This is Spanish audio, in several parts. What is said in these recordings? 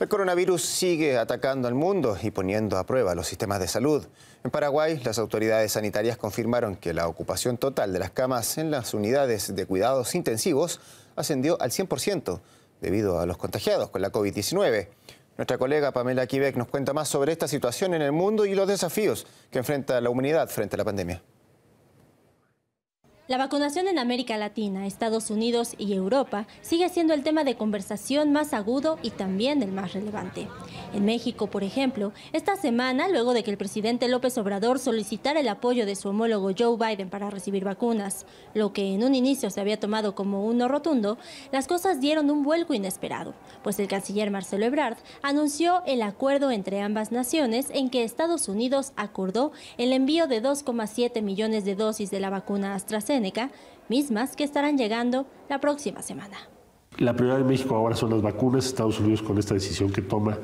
El coronavirus sigue atacando al mundo y poniendo a prueba los sistemas de salud. En Paraguay, las autoridades sanitarias confirmaron que la ocupación total de las camas en las unidades de cuidados intensivos ascendió al 100% debido a los contagiados con la COVID-19. Nuestra colega Pamela Quivec nos cuenta más sobre esta situación en el mundo y los desafíos que enfrenta la humanidad frente a la pandemia. La vacunación en América Latina, Estados Unidos y Europa sigue siendo el tema de conversación más agudo y también el más relevante. En México, por ejemplo, esta semana, luego de que el presidente López Obrador solicitara el apoyo de su homólogo Joe Biden para recibir vacunas, lo que en un inicio se había tomado como un no rotundo, las cosas dieron un vuelco inesperado, pues el canciller Marcelo Ebrard anunció el acuerdo entre ambas naciones en que Estados Unidos acordó el envío de 2,7 millones de dosis de la vacuna AstraZeneca, mismas que estarán llegando la próxima semana. La prioridad de México ahora son las vacunas. Estados Unidos, con esta decisión que toma,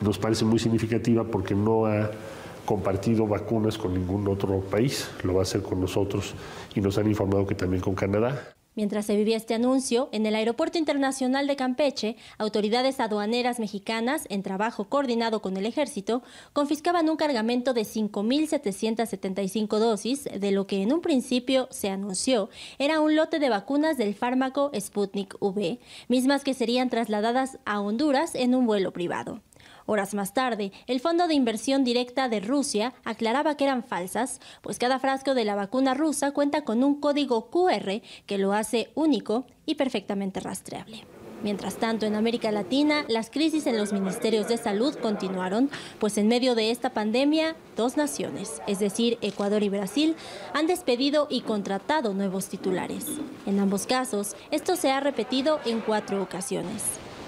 nos parece muy significativa porque no ha compartido vacunas con ningún otro país. Lo va a hacer con nosotros y nos han informado que también con Canadá. Mientras se vivía este anuncio, en el Aeropuerto Internacional de Campeche, autoridades aduaneras mexicanas, en trabajo coordinado con el Ejército, confiscaban un cargamento de 5.775 dosis de lo que en un principio se anunció era un lote de vacunas del fármaco Sputnik V, mismas que serían trasladadas a Honduras en un vuelo privado. Horas más tarde, el Fondo de Inversión Directa de Rusia aclaraba que eran falsas, pues cada frasco de la vacuna rusa cuenta con un código QR que lo hace único y perfectamente rastreable. Mientras tanto, en América Latina, las crisis en los ministerios de salud continuaron, pues en medio de esta pandemia, dos naciones, es decir, Ecuador y Brasil, han despedido y contratado nuevos titulares. En ambos casos, esto se ha repetido en 4 ocasiones.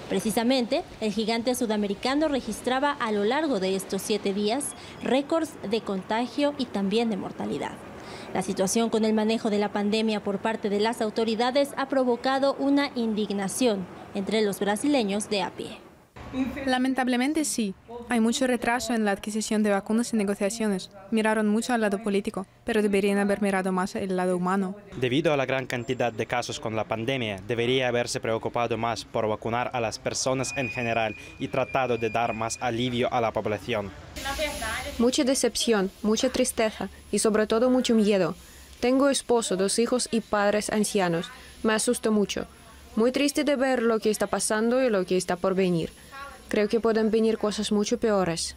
Precisamente, el gigante sudamericano registraba a lo largo de estos 7 días récords de contagio y también de mortalidad. La situación con el manejo de la pandemia por parte de las autoridades ha provocado una indignación entre los brasileños de a pie. Lamentablemente sí. Hay mucho retraso en la adquisición de vacunas y negociaciones. Miraron mucho al lado político, pero deberían haber mirado más el lado humano. Debido a la gran cantidad de casos con la pandemia, debería haberse preocupado más por vacunar a las personas en general y tratado de dar más alivio a la población. Mucha decepción, mucha tristeza y sobre todo mucho miedo. Tengo esposo, 2 hijos y padres ancianos. Me asusto mucho. Muy triste de ver lo que está pasando y lo que está por venir. Creo que pueden venir cosas mucho peores.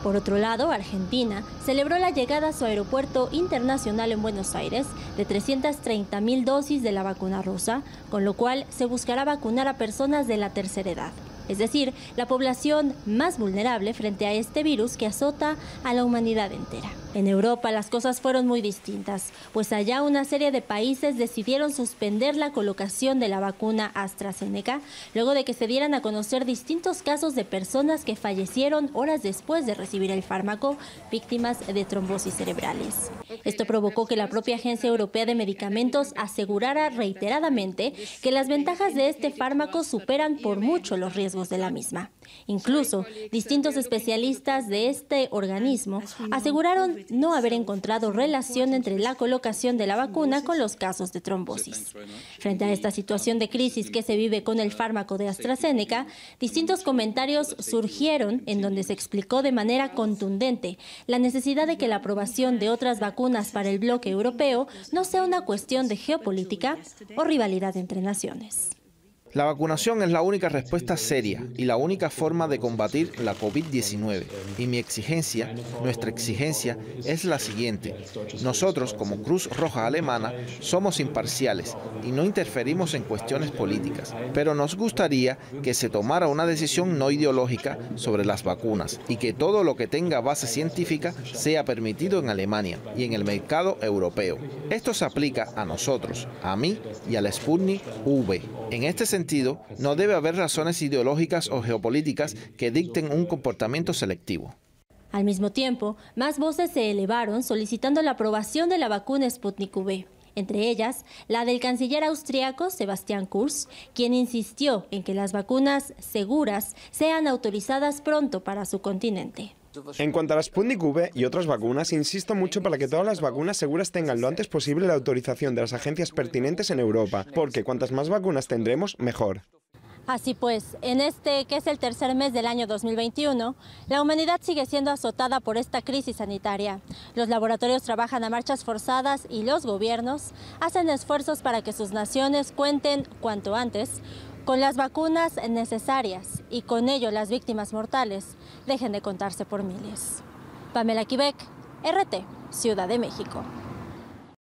Por otro lado, Argentina celebró la llegada a su aeropuerto internacional en Buenos Aires de 330.000 dosis de la vacuna rusa, con lo cual se buscará vacunar a personas de la tercera edad, es decir, la población más vulnerable frente a este virus que azota a la humanidad entera. En Europa las cosas fueron muy distintas, pues allá una serie de países decidieron suspender la colocación de la vacuna AstraZeneca, luego de que se dieran a conocer distintos casos de personas que fallecieron horas después de recibir el fármaco, víctimas de trombosis cerebrales. Esto provocó que la propia Agencia Europea de Medicamentos asegurara reiteradamente que las ventajas de este fármaco superan por mucho los riesgos de la misma. Incluso, distintos especialistas de este organismo aseguraron no haber encontrado relación entre la colocación de la vacuna con los casos de trombosis. Frente a esta situación de crisis que se vive con el fármaco de AstraZeneca, distintos comentarios surgieron en donde se explicó de manera contundente la necesidad de que la aprobación de otras vacunas para el bloque europeo no sea una cuestión de geopolítica o rivalidad entre naciones. La vacunación es la única respuesta seria y la única forma de combatir la COVID-19. Y mi exigencia, nuestra exigencia, es la siguiente. Nosotros, como Cruz Roja Alemana, somos imparciales y no interferimos en cuestiones políticas. Pero nos gustaría que se tomara una decisión no ideológica sobre las vacunas y que todo lo que tenga base científica sea permitido en Alemania y en el mercado europeo. Esto se aplica a nosotros, a mí y al Sputnik V. En este sentido, no debe haber razones ideológicas o geopolíticas que dicten un comportamiento selectivo. Al mismo tiempo, más voces se elevaron solicitando la aprobación de la vacuna Sputnik V. Entre ellas, la del canciller austriaco Sebastian Kurz, quien insistió en que las vacunas seguras sean autorizadas pronto para su continente. En cuanto a la Sputnik V y otras vacunas, insisto mucho para que todas las vacunas seguras tengan lo antes posible la autorización de las agencias pertinentes en Europa, porque cuantas más vacunas tendremos, mejor. Así pues, en este que es el tercer mes del año 2021, la humanidad sigue siendo azotada por esta crisis sanitaria. Los laboratorios trabajan a marchas forzadas y los gobiernos hacen esfuerzos para que sus naciones cuenten cuanto antes con las vacunas necesarias y con ello las víctimas mortales dejen de contarse por miles. Pamela Quebec, RT, Ciudad de México.